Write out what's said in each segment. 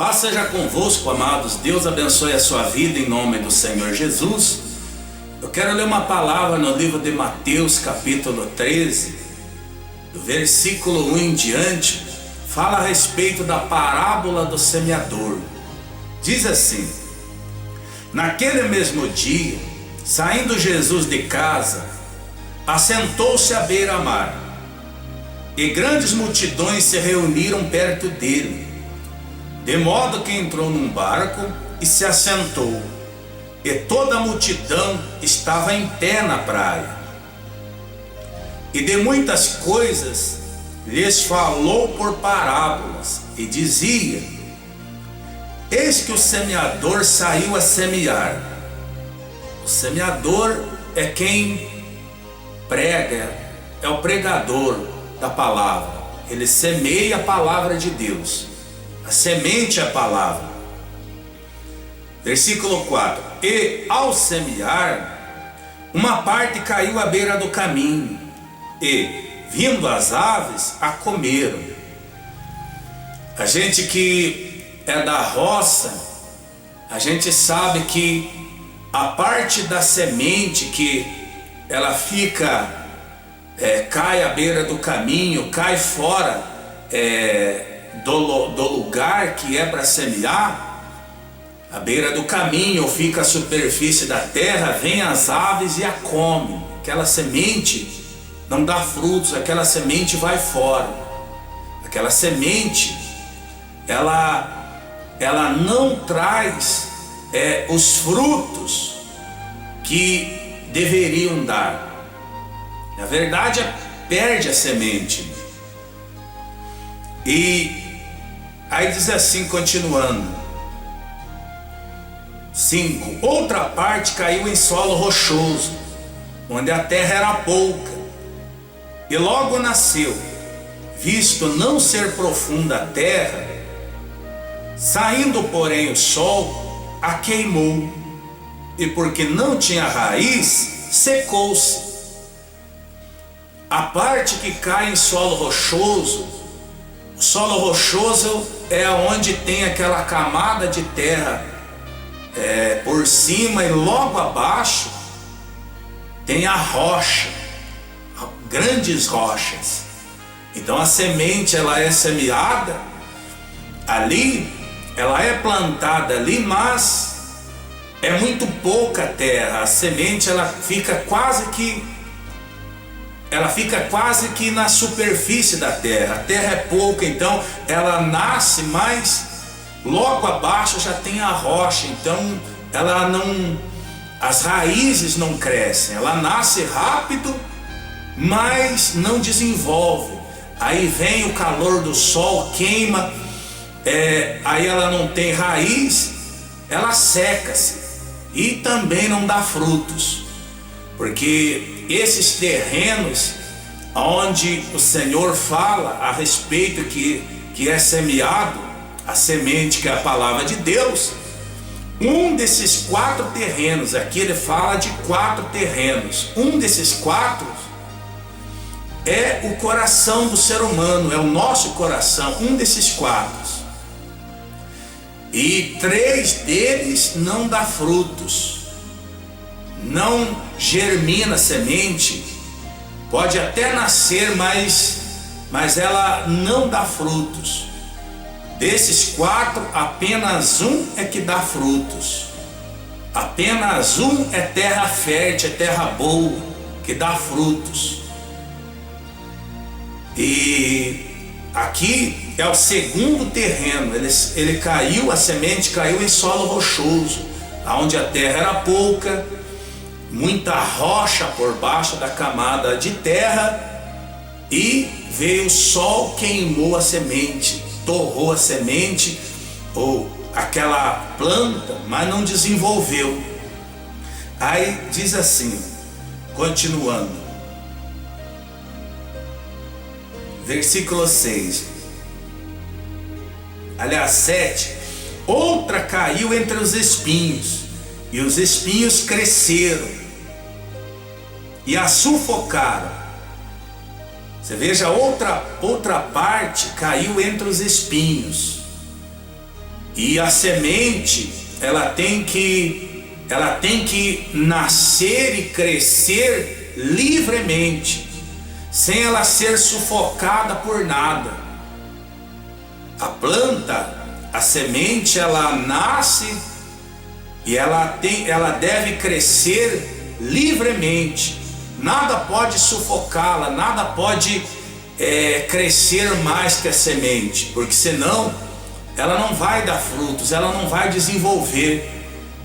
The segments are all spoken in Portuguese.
Paz seja convosco, amados. Deus abençoe a sua vida em nome do Senhor Jesus. Eu quero ler uma palavra no livro de Mateus, capítulo 13, do versículo 1 em diante. Fala a respeito da parábola do semeador. Diz assim: naquele mesmo dia, saindo Jesus de casa, assentou-se à beira-mar, e grandes multidões se reuniram perto dele, de modo que entrou num barco e se assentou, e toda a multidão estava em pé na praia. E de muitas coisas lhes falou por parábolas, e dizia: eis que o semeador saiu a semear. O semeador é quem prega, é o pregador da palavra. Ele semeia a palavra de Deus. A semente é a palavra. Versículo 4: e ao semear, uma parte caiu à beira do caminho, e vindo as aves a comeram. A gente que é da roça, a gente sabe que a parte da semente que ela fica, cai à beira do caminho, cai fora do lugar que é para semear, à beira do caminho, fica a superfície da terra, vem as aves e a comem. Aquela semente não dá frutos, aquela semente vai fora. Aquela semente, ela não traz os frutos que deveriam dar. Na verdade, perde a semente. E aí diz assim, continuando: 5: outra parte caiu em solo rochoso, onde a terra era pouca, e logo nasceu, visto não ser profunda a terra. Saindo, porém, o sol, a queimou, e porque não tinha raiz, secou-se. A parte que cai em solo rochoso, o solo rochoso é onde tem aquela camada de terra por cima, e logo abaixo tem a rocha, grandes rochas. Então a semente, ela é semeada ali, ela é plantada ali, mas é muito pouca terra. A semente, ela fica quase que na superfície da terra. A terra é pouca, então ela nasce, mas logo abaixo já tem a rocha. Então as raízes não crescem. Ela nasce rápido, mas não desenvolve. Aí vem o calor do sol, queima, aí ela não tem raiz, ela seca-se e também não dá frutos. Porque esses terrenos onde o Senhor fala a respeito que é semeado a semente, que é a palavra de Deus, um desses 4 terrenos, aqui ele fala de 4 terrenos, um desses 4 é o coração do ser humano, é o nosso coração, um desses 4. E 3 deles não dá frutos, não germina a semente, pode até nascer, mas ela não dá frutos. Desses 4, apenas um é que dá frutos. Apenas um é terra fértil, é terra boa, que dá frutos. E aqui é o segundo terreno. Ele caiu, a semente caiu em solo rochoso, onde a terra era pouca, muita rocha por baixo da camada de terra, e veio o sol, queimou a semente, torrou a semente ou aquela planta, mas não desenvolveu. Aí diz assim, continuando, versículo 6, aliás 7: outra caiu entre os espinhos, e os espinhos cresceram e a sufocaram. Você veja, outra parte caiu entre os espinhos. E a semente, ela tem que nascer e crescer livremente, sem ela ser sufocada por nada. A planta, a semente, ela nasce e ela deve crescer livremente. Nada pode sufocá-la, nada pode crescer mais que a semente, porque senão ela não vai dar frutos, ela não vai desenvolver,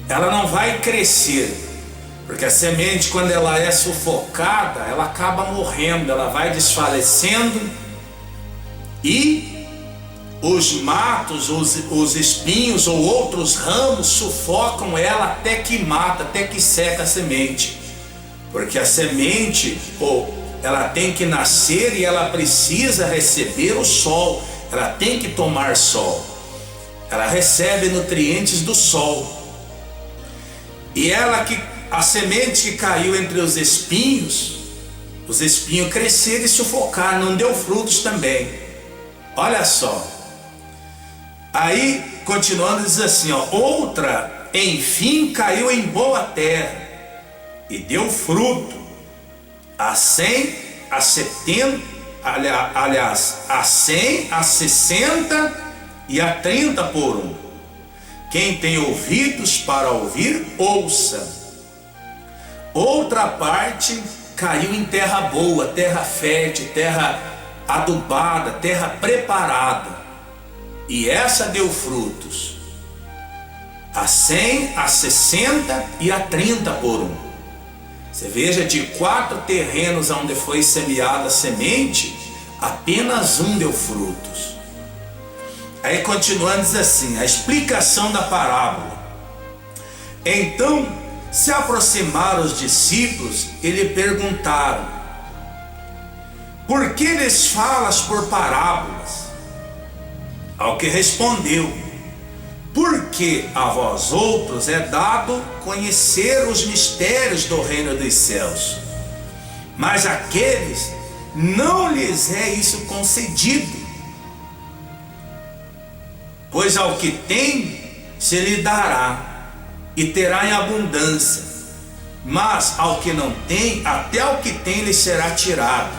ela não vai crescer, porque a semente, quando ela é sufocada, ela acaba morrendo, ela vai desfalecendo, e os matos, os espinhos ou outros ramos sufocam ela até que mata, até que seca a semente, porque a semente, ela tem que nascer e ela precisa receber o sol, ela tem que tomar sol, ela recebe nutrientes do sol. E a semente que caiu entre os espinhos cresceram e sufocaram, não deu frutos também. Olha só. Aí, continuando, diz assim, outra, enfim, caiu em boa terra e deu fruto, a 100, a 70, aliás, a 100, a 60 e a 30 por um. Quem tem ouvidos para ouvir, ouça. Outra parte caiu em terra boa, terra fértil, terra adubada, terra preparada, e essa deu frutos, a 100, a 60 e a 30 por um. Você veja, de 4 terrenos onde foi semeada a semente, apenas um deu frutos. Aí continuando, diz assim, a explicação da parábola. Então se aproximaram os discípulos e lhe perguntaram: por que lhes falas por parábolas? Ao que respondeu: porque a vós outros é dado conhecer os mistérios do reino dos céus, mas àqueles não lhes é isso concedido. Pois ao que tem se lhe dará, e terá em abundância, mas ao que não tem, até o que tem lhe será tirado.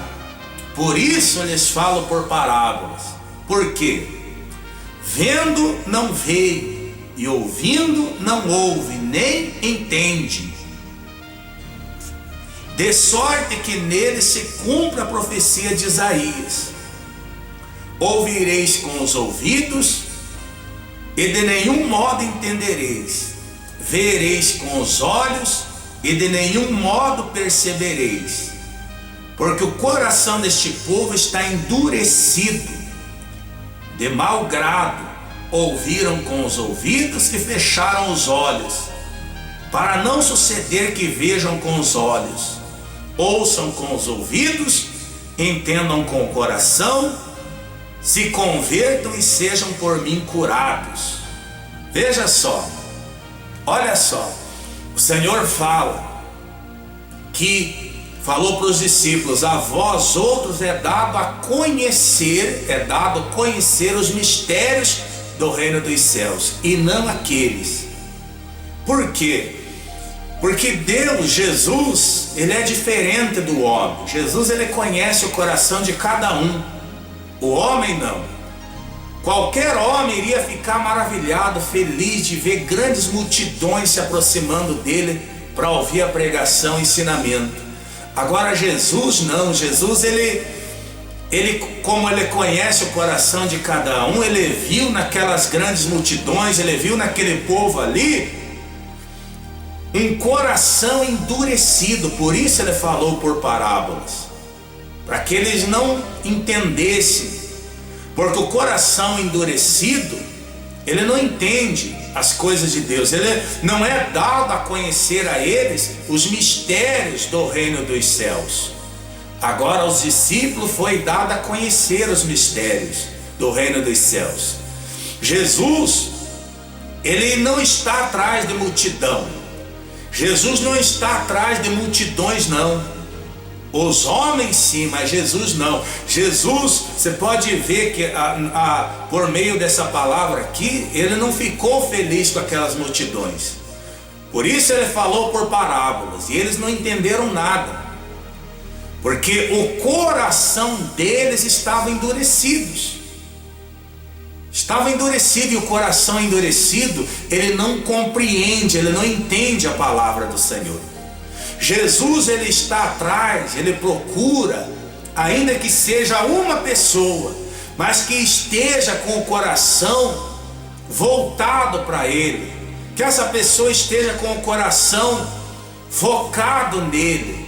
Por isso lhes falo por parábolas, porque vendo não vê, e ouvindo não ouve, nem entende, de sorte que nele se cumpra a profecia de Isaías: ouvireis com os ouvidos e de nenhum modo entendereis, vereis com os olhos e de nenhum modo percebereis, porque o coração deste povo está endurecido, de mau grado ouviram com os ouvidos e fecharam os olhos, para não suceder que vejam com os olhos, ouçam com os ouvidos, entendam com o coração, se convertam e sejam por mim curados. Veja só, olha só, o Senhor falou para os discípulos: a vós outros é dado conhecer os mistérios do reino dos céus, e não aqueles. Por quê? Porque Deus, Jesus, ele é diferente do homem. Jesus, ele conhece o coração de cada um. O homem não. Qualquer homem iria ficar maravilhado, feliz de ver grandes multidões se aproximando dele para ouvir a pregação e ensinamento. Agora Jesus não. Jesus, ele como ele conhece o coração de cada um, ele viu naquelas grandes multidões, ele viu naquele povo ali um coração endurecido. Por isso ele falou por parábolas, para que eles não entendessem, porque o coração endurecido, ele não entende as coisas de Deus, ele não é dado a conhecer a eles os mistérios do reino dos céus. Agora aos discípulos foi dado a conhecer os mistérios do reino dos céus. Jesus, ele não está atrás de multidão, Jesus não está atrás de multidões, não. Os homens sim, mas Jesus não. Jesus, você pode ver que por meio dessa palavra aqui, ele não ficou feliz com aquelas multidões. Por isso ele falou por parábolas, e eles não entenderam nada, porque o coração deles estava endurecido. Estava endurecido, e o coração endurecido, ele não compreende, ele não entende a palavra do Senhor. Jesus, ele está atrás, ele procura, ainda que seja uma pessoa, mas que esteja com o coração voltado para ele, que essa pessoa esteja com o coração focado nele,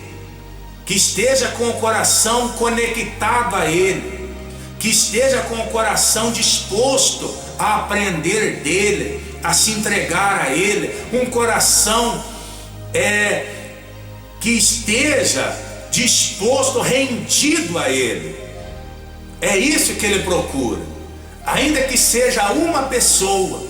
que esteja com o coração conectado a ele, que esteja com o coração disposto a aprender dele, a se entregar a ele, um coração que esteja disposto, rendido a ele. É isso que ele procura, ainda que seja uma pessoa,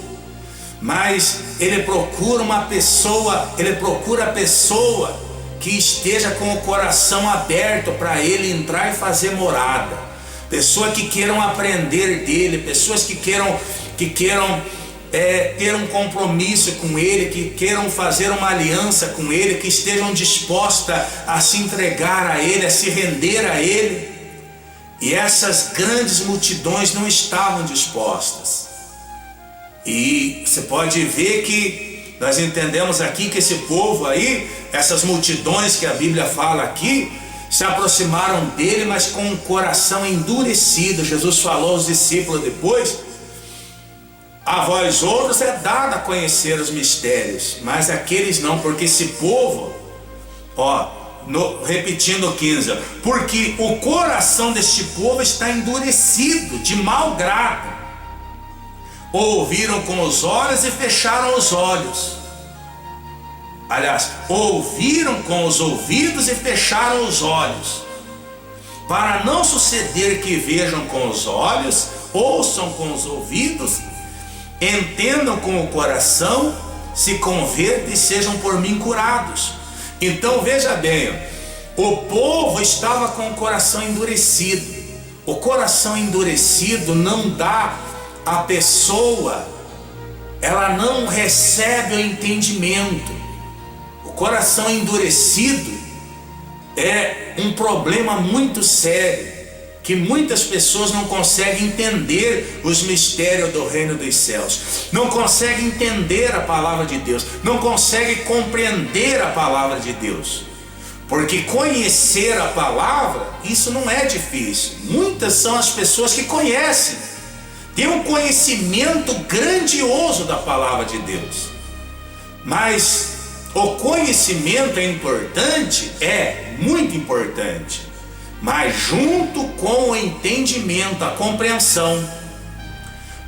mas ele procura uma pessoa, ele procura a pessoa que esteja com o coração aberto para ele entrar e fazer morada, pessoas que queiram aprender dele, pessoas que queiram ter um compromisso com ele, que queiram fazer uma aliança com ele, que estejam dispostas a se entregar a ele, a se render a ele. E essas grandes multidões não estavam dispostas. E você pode ver que nós entendemos aqui que esse povo aí, essas multidões que a Bíblia fala aqui, se aproximaram dele, mas com um coração endurecido. Jesus falou aos discípulos depois: a vós outros é dado a conhecer os mistérios, mas aqueles não, porque esse povo, repetindo 15, porque o coração deste povo está endurecido de mau grado. Ouviram com os olhos e fecharam os olhos. Aliás, ouviram com os ouvidos e fecharam os olhos, para não suceder que vejam com os olhos, ouçam com os ouvidos, entendam com o coração, se convertam e sejam por mim curados. Então veja bem, o povo estava com o coração endurecido. O coração endurecido não dá à pessoa, ela não recebe o entendimento. O coração endurecido é um problema muito sério, que muitas pessoas não conseguem entender os mistérios do reino dos céus, não conseguem entender a palavra de Deus, não conseguem compreender a palavra de Deus, porque conhecer a palavra, isso não é difícil. Muitas são as pessoas que conhecem, têm um conhecimento grandioso da palavra de Deus, mas o conhecimento é importante, é muito importante, mas junto com o entendimento, a compreensão.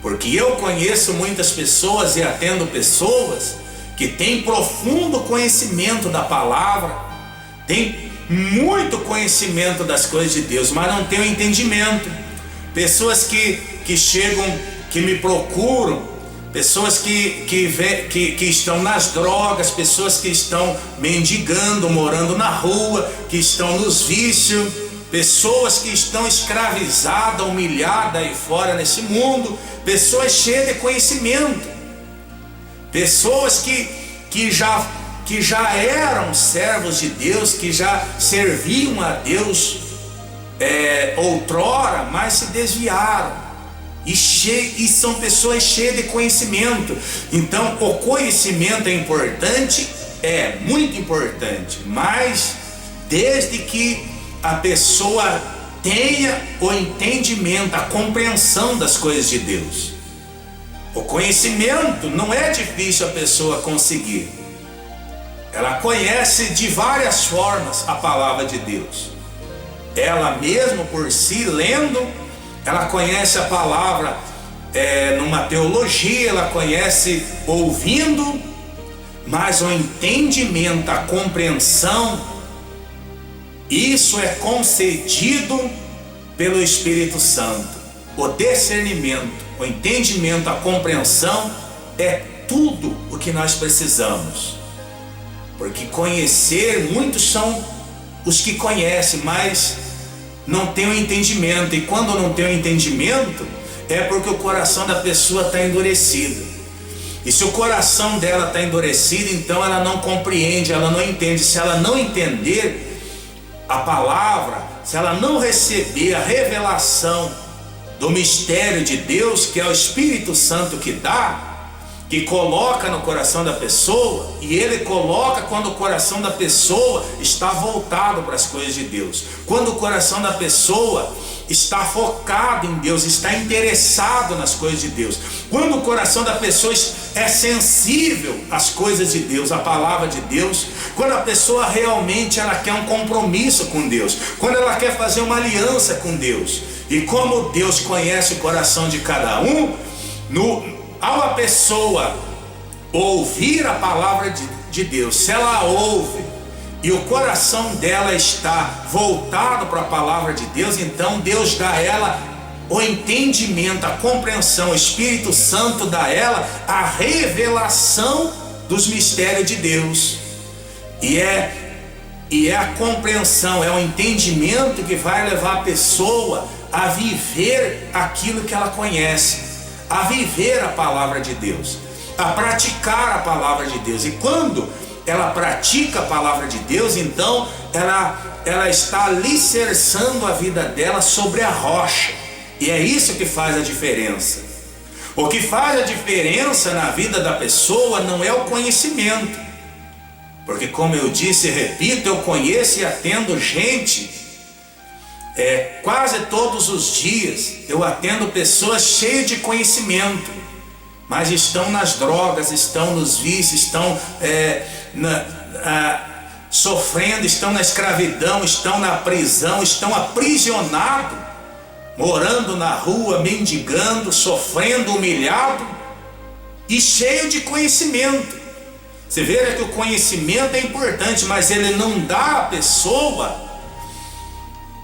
Porque eu conheço muitas pessoas e atendo pessoas que têm profundo conhecimento da palavra, têm muito conhecimento das coisas de Deus, mas não têm o entendimento. Pessoas que chegam, que me procuram, pessoas que estão nas drogas, pessoas que estão mendigando, morando na rua, que estão nos vícios, pessoas que estão escravizadas, humilhadas aí fora nesse mundo, pessoas cheias de conhecimento, pessoas que já eram servos de Deus, que já serviam a Deus outrora, mas se desviaram. E são pessoas cheias de conhecimento. Então o conhecimento é importante, é muito importante, mas desde que a pessoa tenha o entendimento, a compreensão das coisas de Deus. O conhecimento não é difícil a pessoa conseguir. Ela conhece de várias formas a palavra de Deus. Ela mesma por si, lendo, ela conhece a palavra numa teologia, ela conhece ouvindo, mas o entendimento, a compreensão, isso é concedido pelo Espírito Santo. O discernimento, o entendimento, a compreensão é tudo o que nós precisamos. Porque conhecer, muitos são os que conhecem, mas não tem o entendimento. E quando não tem o entendimento, é porque o coração da pessoa está endurecido. E se o coração dela está endurecido, então ela não compreende, ela não entende. Se ela não entender a palavra, se ela não receber a revelação do mistério de Deus, que é o Espírito Santo que dá, que coloca no coração da pessoa, e ele coloca quando o coração da pessoa está voltado para as coisas de Deus, quando o coração da pessoa está focado em Deus, está interessado nas coisas de Deus, quando o coração da pessoa é sensível às coisas de Deus, à palavra de Deus, quando a pessoa realmente ela quer um compromisso com Deus, quando ela quer fazer uma aliança com Deus. E como Deus conhece o coração de cada um, ao a pessoa ouvir a palavra de Deus, se ela ouve e o coração dela está voltado para a palavra de Deus, então Deus dá a ela o entendimento, a compreensão, o Espírito Santo dá a ela a revelação dos mistérios de Deus. E é a compreensão, é o entendimento que vai levar a pessoa a viver aquilo que ela conhece, a viver a palavra de Deus, a praticar a palavra de Deus. E quando ela pratica a palavra de Deus, então ela está alicerçando a vida dela sobre a rocha. E é isso que faz a diferença. O que faz a diferença na vida da pessoa não é o conhecimento, porque, como eu disse e repito, eu conheço e atendo gente quase todos os dias. Eu atendo pessoas cheias de conhecimento, mas estão nas drogas, estão nos vícios, estão sofrendo, estão na escravidão, estão na prisão, estão aprisionados, morando na rua, mendigando, sofrendo, humilhado e cheio de conhecimento. Você vê que o conhecimento é importante, mas ele não dá à pessoa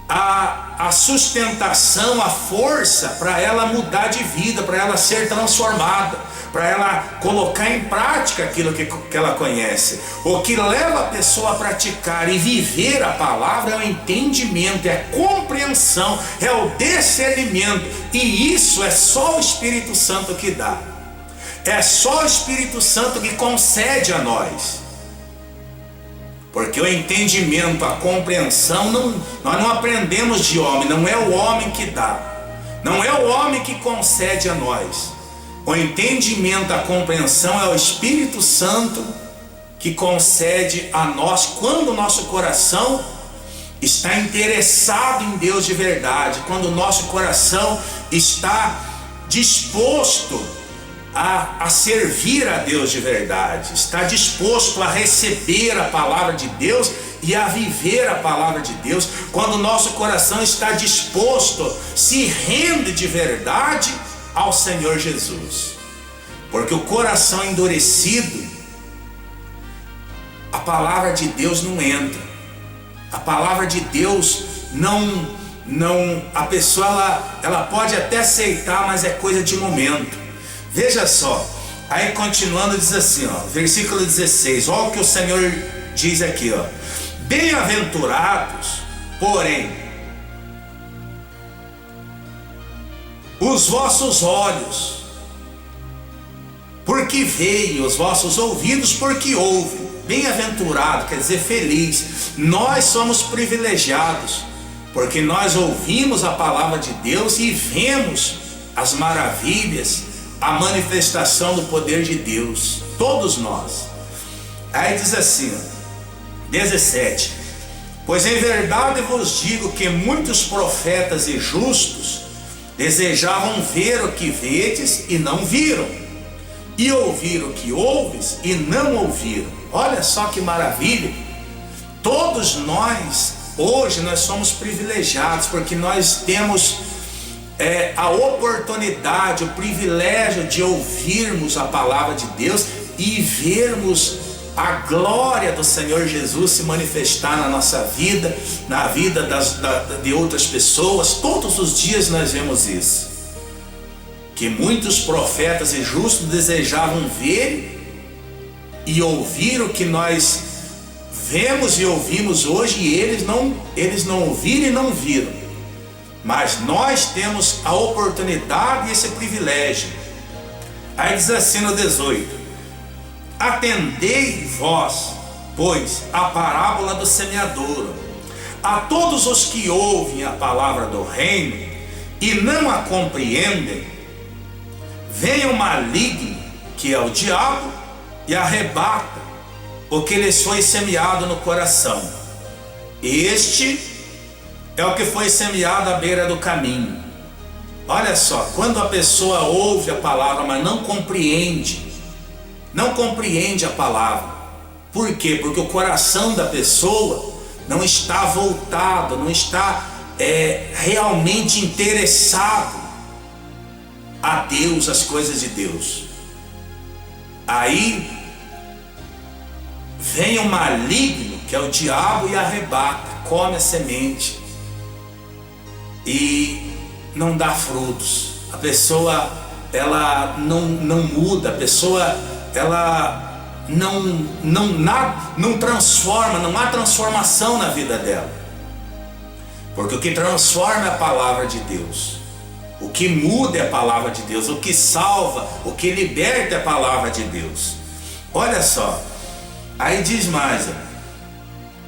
a sustentação, a força para ela mudar de vida, para ela ser transformada, para ela colocar em prática aquilo que ela conhece. O que leva a pessoa a praticar e viver a palavra é o entendimento, é a compreensão, é o discernimento, e isso é só o Espírito Santo que dá, é só o Espírito Santo que concede a nós. Porque o entendimento, a compreensão, nós não aprendemos de homem, não é o homem que dá, não é o homem que concede a nós. O entendimento, a compreensão é o Espírito Santo que concede a nós quando o nosso coração está interessado em Deus de verdade, quando o nosso coração está disposto a servir a Deus de verdade, está disposto a receber a palavra de Deus e a viver a palavra de Deus, quando o nosso coração está disposto, se rende de verdade ao Senhor Jesus. Porque o coração endurecido, a palavra de Deus não entra, a palavra de Deus a pessoa ela pode até aceitar, mas é coisa de momento. Veja só, aí continuando diz assim, versículo 16, olha o que o Senhor diz aqui, bem-aventurados, porém, os vossos olhos, porque veem, os vossos ouvidos, porque ouvem. Bem-aventurado quer dizer feliz. Nós somos privilegiados, porque nós ouvimos a palavra de Deus e vemos as maravilhas, a manifestação do poder de Deus, todos nós. Aí diz assim, 17, pois em verdade vos digo que muitos profetas e justos desejavam ver o que vedes e não viram, e ouvir o que ouves e não ouviram. Olha só que maravilha. Todos nós, hoje nós somos privilegiados, porque nós temos a oportunidade, o privilégio de ouvirmos a palavra de Deus e vermos a glória do Senhor Jesus se manifestar na nossa vida, na vida de outras pessoas. Todos os dias nós vemos isso, que muitos profetas e justos desejavam ver e ouvir o que nós vemos e ouvimos hoje e eles não ouviram e não viram. Mas nós temos a oportunidade e esse privilégio. Aí diz assim no 18: atendei vós, pois, a parábola do semeador. A todos os que ouvem a palavra do reino e não a compreendem, vem o maligno, que é o diabo, e arrebata o que lhes foi semeado no coração. Este é o que foi semeado à beira do caminho. Olha só, quando a pessoa ouve a palavra, mas não compreende a palavra. Por quê? Porque o coração da pessoa não está voltado, não está realmente interessado a Deus, as coisas de Deus. Aí vem o maligno, que é o diabo, e arrebata, come a semente e não dá frutos. A pessoa, ela não muda, a pessoa, ela não transforma, não há transformação na vida dela. Porque o que transforma é a palavra de Deus. O que muda é a palavra de Deus. O que salva, o que liberta é a palavra de Deus. Olha só, aí diz mais,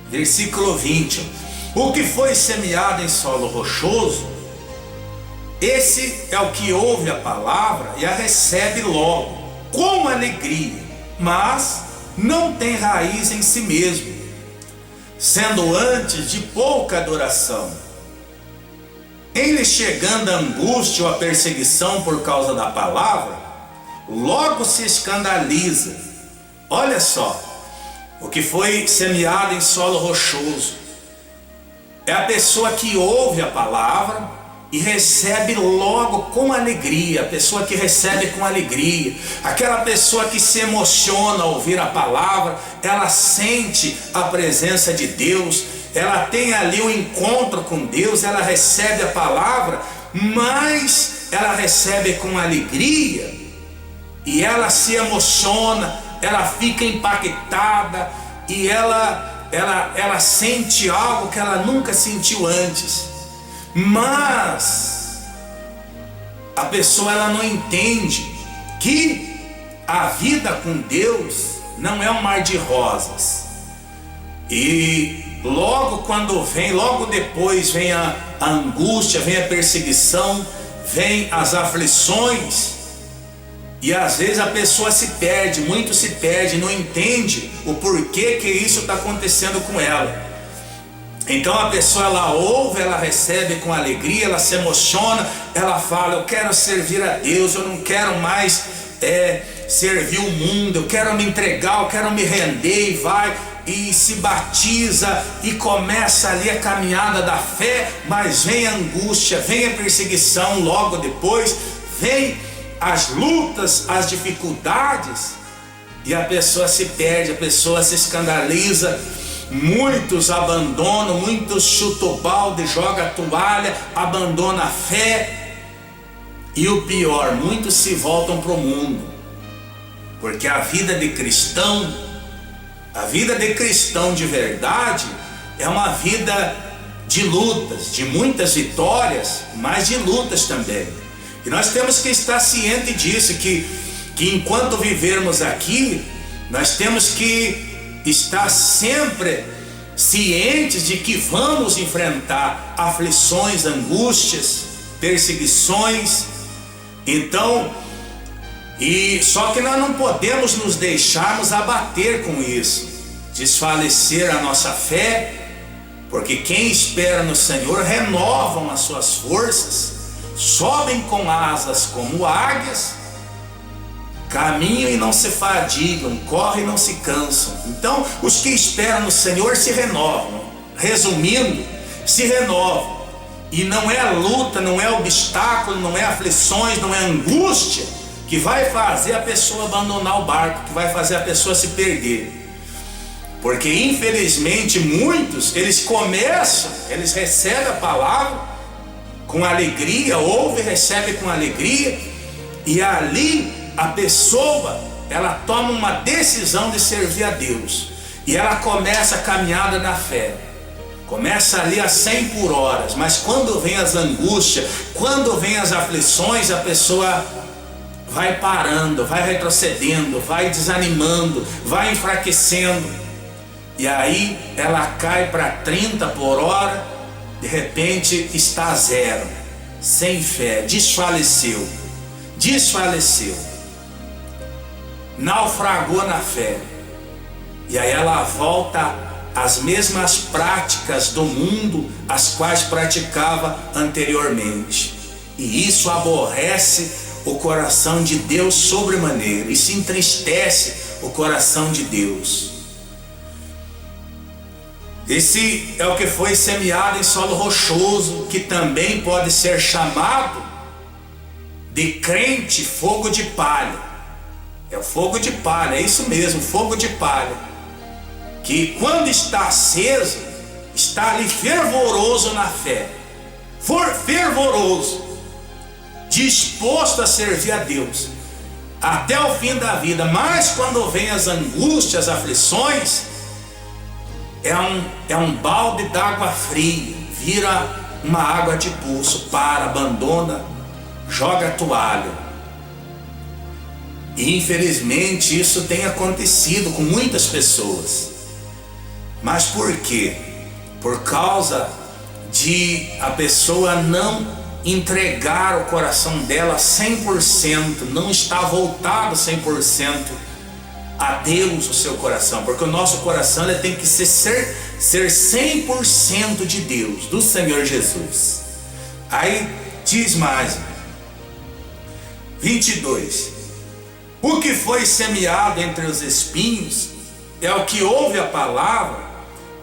versículo 20: o que foi semeado em solo rochoso, esse é o que ouve a palavra e a recebe logo, com alegria, mas não tem raiz em si mesmo, sendo antes de pouca duração. Em lhe chegando a angústia ou a perseguição por causa da palavra, logo se escandaliza. Olha só, o que foi semeado em solo rochoso é a pessoa que ouve a palavra e recebe logo com alegria. A pessoa que recebe com alegria, aquela pessoa que se emociona ao ouvir a palavra, ela sente a presença de Deus, ela tem ali um encontro com Deus, ela recebe a palavra, mas ela recebe com alegria e ela se emociona, ela fica impactada e ela sente algo que ela nunca sentiu antes. Mas a pessoa, ela não entende que a vida com Deus não é um mar de rosas. E logo quando vem, logo depois vem a angústia, vem a perseguição, vem as aflições. E às vezes a pessoa se perde, muito se perde, não entende o porquê que isso está acontecendo com ela. Então a pessoa, ela ouve, ela recebe com alegria, ela se emociona, ela fala: eu quero servir a Deus, eu não quero mais servir o mundo, eu quero me entregar, eu quero me render, e vai e se batiza e começa ali a caminhada da fé. Mas vem a angústia, vem a perseguição, logo depois vem as lutas, as dificuldades, e a pessoa se perde, a pessoa se escandaliza. Muitos abandonam, muitos chutam o balde, jogam a toalha, abandonam a fé. E o pior, muitos se voltam para o mundo. Porque a vida de cristão de verdade, é uma vida de lutas, de muitas vitórias, mas de lutas também. E nós temos que estar cientes disso, que enquanto vivermos aqui, nós temos que estar sempre cientes de que vamos enfrentar aflições, angústias, perseguições. Então, só que nós não podemos nos deixarmos abater com isso, desfalecer a nossa fé, porque quem espera no Senhor renovam as suas forças, sobem com asas como águias, caminham e não se fadigam, correm e não se cansam. Então, os que esperam no Senhor se renovam. Resumindo, se renovam. E não é a luta, não é obstáculo, não é aflições, não é angústia que vai fazer a pessoa abandonar o barco, que vai fazer a pessoa se perder. Porque infelizmente muitos, eles recebem a palavra com alegria, ouvem e recebem com alegria, e ali a pessoa, ela toma uma decisão de servir a Deus. e ela começa a caminhada na fé. Começa ali a 100 por hora, mas quando vem as angústias, quando vem as aflições, a pessoa vai parando, vai retrocedendo, vai desanimando, vai enfraquecendo. E aí ela cai para 30 por hora, de repente está a zero, sem fé, desfaleceu, naufragou na fé. E aí ela volta às mesmas práticas do mundo, as quais praticava anteriormente. E isso aborrece o coração de Deus sobremaneira, isso entristece o coração de Deus. Esse é o que foi semeado em solo rochoso, que também pode ser chamado de crente fogo de palha. É o fogo de palha, é isso mesmo, fogo de palha, que quando está aceso, está ali fervoroso na fé, fervoroso, disposto a servir a Deus até o fim da vida. Mas quando vem as angústias, as aflições, é um balde d'água fria, vira uma água de pulso, abandona, joga a toalha. E infelizmente isso tem acontecido com muitas pessoas. Mas por quê? Por causa de a pessoa não entregar o coração dela 100%, não está voltado 100% a Deus o seu coração, porque o nosso coração ele tem que ser 100% de Deus, do Senhor Jesus. Aí diz mais, 22: o que foi semeado entre os espinhos é o que ouve a palavra,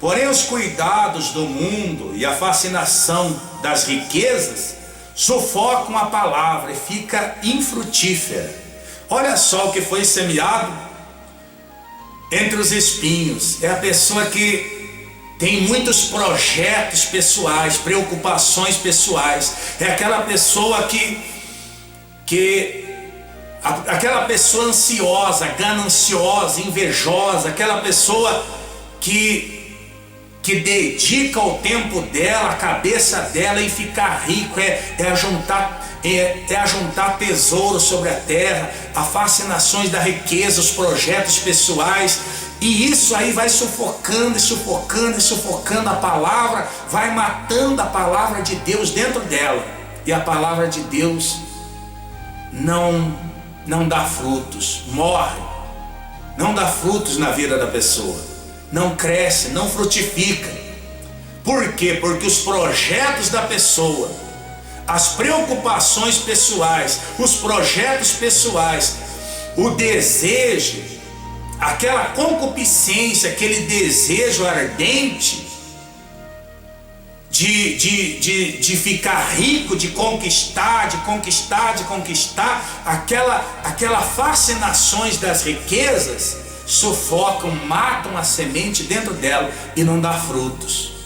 porém os cuidados do mundo e a fascinação das riquezas sufocam a palavra e fica infrutífera. Olha só o que foi semeado entre os espinhos. É a pessoa que tem muitos projetos pessoais, preocupações pessoais. É aquela pessoa aquela pessoa ansiosa, gananciosa, invejosa, aquela pessoa que dedica o tempo dela, a cabeça dela em ficar rico, a juntar tesouro sobre a terra, as fascinações da riqueza, os projetos pessoais. E isso aí vai sufocando a palavra, vai matando a palavra de Deus dentro dela. E a palavra de Deus não dá frutos, morre, não dá frutos na vida da pessoa, não cresce, não frutifica. Por quê? Porque os projetos da pessoa, as preocupações pessoais, os projetos pessoais, o desejo, aquela concupiscência, aquele desejo ardente de ficar rico, de conquistar, aquela fascinações das riquezas, sufocam, matam a semente dentro dela e não dá frutos.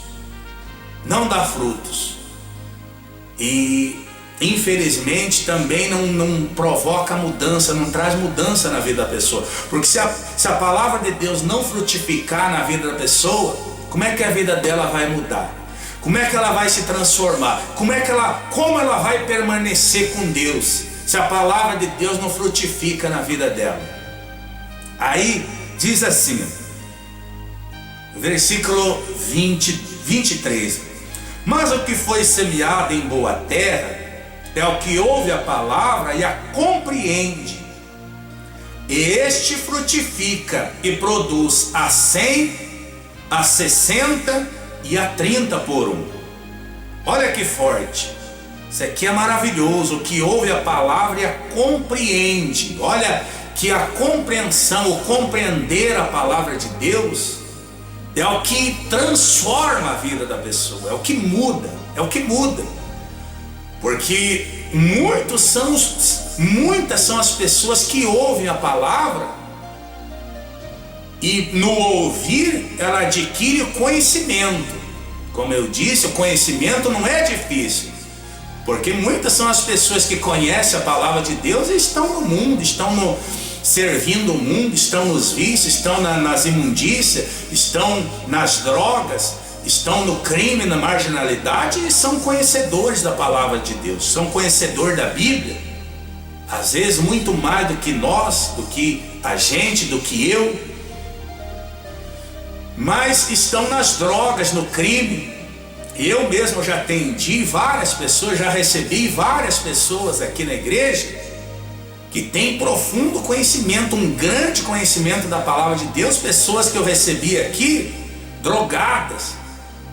E infelizmente também não provoca mudança, não traz mudança na vida da pessoa. Porque se a palavra de Deus não frutificar na vida da pessoa, como é que a vida dela vai mudar? Como é que ela vai se transformar? Como ela vai permanecer com Deus, se a palavra de Deus não frutifica na vida dela? Aí diz assim, versículo 23: mas o que foi semeado em boa terra é o que ouve a palavra e a compreende. Este frutifica e produz a 100, a 60 e a 30 por um. Olha que forte. Isso aqui é maravilhoso. O que ouve a palavra e a compreende. Olha que a compreensão, o compreender a palavra de Deus é o que transforma a vida da pessoa, é o que muda, porque muitas são as pessoas que ouvem a palavra e no ouvir ela adquire conhecimento. Como eu disse, o conhecimento não é difícil, porque muitas são as pessoas que conhecem a palavra de Deus e estão no mundo, servindo o mundo, estão nos vícios, estão nas imundícias, estão nas drogas, estão no crime, na marginalidade, e são conhecedores da palavra de Deus, são conhecedores da Bíblia, às vezes muito mais do que nós, do que a gente, do que eu, mas estão nas drogas, no crime. Eu mesmo já atendi várias pessoas, já recebi várias pessoas aqui na igreja que têm profundo conhecimento, um grande conhecimento da palavra de Deus, pessoas que eu recebi aqui drogadas,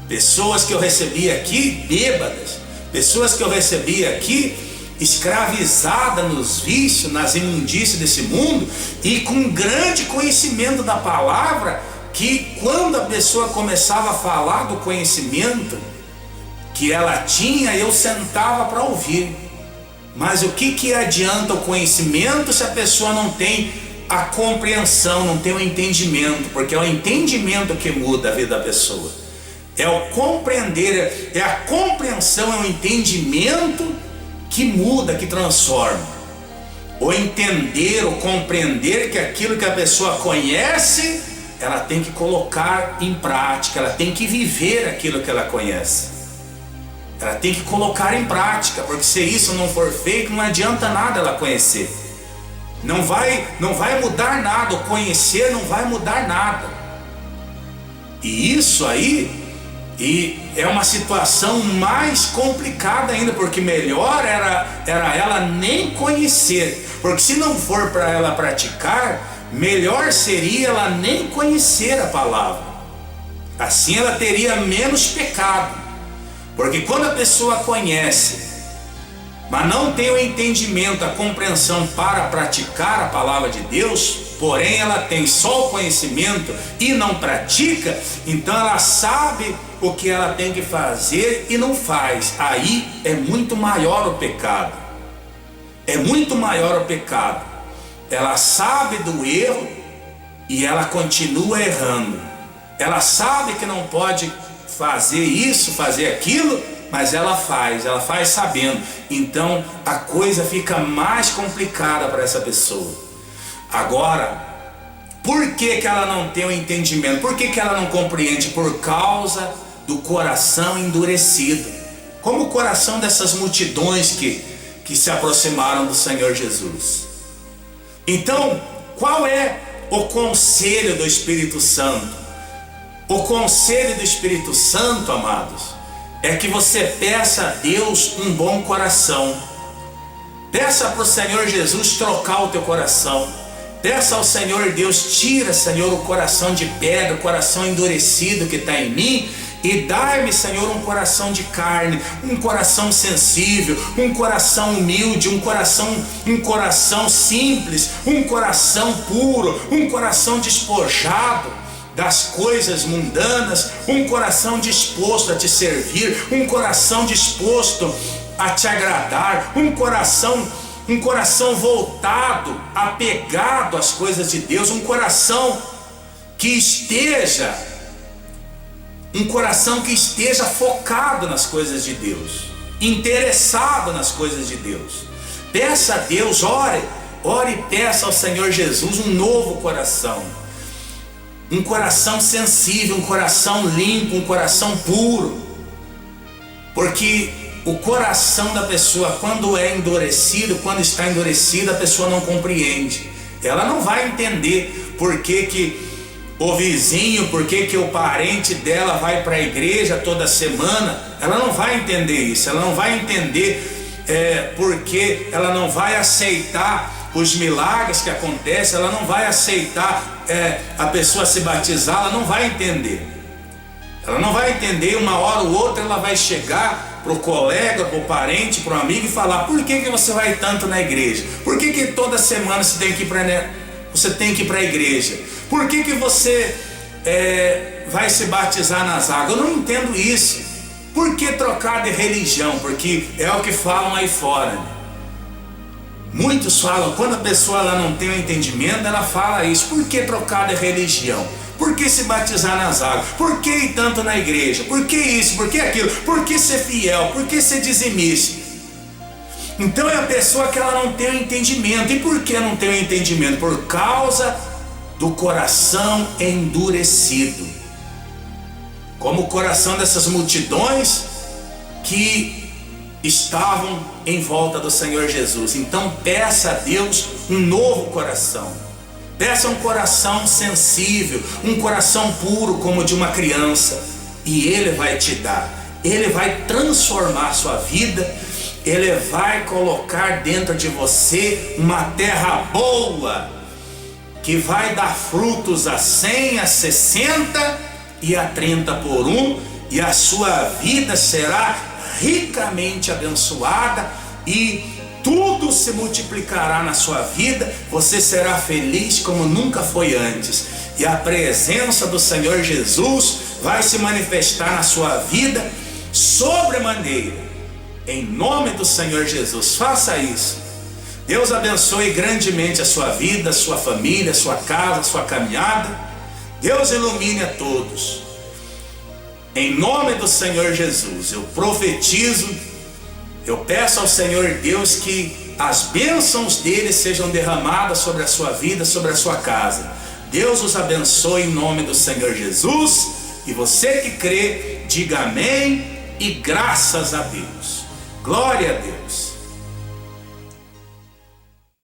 pessoas que eu recebi aqui bêbadas, pessoas que eu recebi aqui escravizadas nos vícios, nas imundícias desse mundo, e com grande conhecimento da palavra, que quando a pessoa começava a falar do conhecimento que ela tinha, eu sentava para ouvir. Mas o que adianta o conhecimento se a pessoa não tem a compreensão, não tem o entendimento? Porque é o entendimento que muda a vida da pessoa, é o compreender, é a compreensão, é o entendimento que muda, que transforma. O entender, o compreender que aquilo que a pessoa conhece, ela tem que colocar em prática, ela tem que viver aquilo que ela conhece. Ela tem que colocar em prática, porque se isso não for feito, não adianta nada ela conhecer. Não vai mudar nada, o conhecer não vai mudar nada. E isso aí é uma situação mais complicada ainda, porque melhor era ela nem conhecer, porque se não for para ela praticar, melhor seria ela nem conhecer a palavra. Assim ela teria menos pecado. Porque quando a pessoa conhece, mas não tem o entendimento, a compreensão para praticar a palavra de Deus, porém ela tem só o conhecimento e não pratica, então ela sabe o que ela tem que fazer e não faz. Aí é muito maior o pecado. É muito maior o pecado. Ela sabe do erro e ela continua errando. Ela sabe que não pode fazer isso, fazer aquilo, mas ela faz sabendo. Então a coisa fica mais complicada para essa pessoa. Agora, por que ela não tem o entendimento? Por que ela não compreende? Por causa do coração endurecido, como o coração dessas multidões que se aproximaram do Senhor Jesus. Então, qual é o conselho do Espírito Santo? O conselho do Espírito Santo, amados, é que você peça a Deus um bom coração. Peça para o Senhor Jesus trocar o teu coração. Peça ao Senhor Deus, tira, Senhor, o coração de pedra, o coração endurecido que está em mim, e dai-me, Senhor, um coração de carne, um coração sensível, um coração humilde, um coração simples, um coração puro, um coração despojado das coisas mundanas, um coração disposto a te servir, um coração disposto a te agradar, um coração voltado, apegado às coisas de Deus, um coração que esteja focado nas coisas de Deus, interessado nas coisas de Deus. Peça a Deus, ore e peça ao Senhor Jesus um novo coração. Um coração sensível, um coração limpo, um coração puro. Porque o coração da pessoa, quando está endurecido, a pessoa não compreende. Ela não vai entender por que o vizinho, por que o parente dela vai para a igreja toda semana. Ela não vai entender isso. Ela não vai entender porque ela não vai aceitar os milagres que acontecem, ela não vai aceitar a pessoa se batizar, ela não vai entender. Ela não vai entender, uma hora ou outra ela vai chegar para o colega, para o parente, para o amigo e falar: por que você vai tanto na igreja? Por que toda semana você tem que ir para a igreja? Por que você vai se batizar nas águas? Eu não entendo isso. Por que trocar de religião? Porque é o que falam aí fora. Muitos falam, quando a pessoa ela não tem o entendimento, ela fala isso. Por que trocar de religião? Por que se batizar nas águas? Por que ir tanto na igreja? Por que isso? Por que aquilo? Por que ser fiel? Por que ser dizimista? Então é a pessoa que ela não tem o entendimento. E por que não tem o entendimento? Por causa do coração endurecido, como o coração dessas multidões que estavam em volta do Senhor Jesus. Então peça a Deus um novo coração. Peça um coração sensível, um coração puro como o de uma criança, e Ele vai te dar. Ele vai transformar a sua vida. Ele vai colocar dentro de você uma terra boa, que vai dar frutos a 100, a 60 e a 30 por um, e a sua vida será ricamente abençoada, e tudo se multiplicará na sua vida. Você será feliz como nunca foi antes, e a presença do Senhor Jesus vai se manifestar na sua vida sobremaneira, em nome do Senhor Jesus. Faça isso. Deus abençoe grandemente a sua vida, a sua família, a sua casa, a sua caminhada. Deus ilumine a todos. Em nome do Senhor Jesus, eu profetizo, eu peço ao Senhor Deus que as bênçãos dele sejam derramadas sobre a sua vida, sobre a sua casa. Deus os abençoe em nome do Senhor Jesus. E você que crê, diga amém e graças a Deus. Glória a Deus.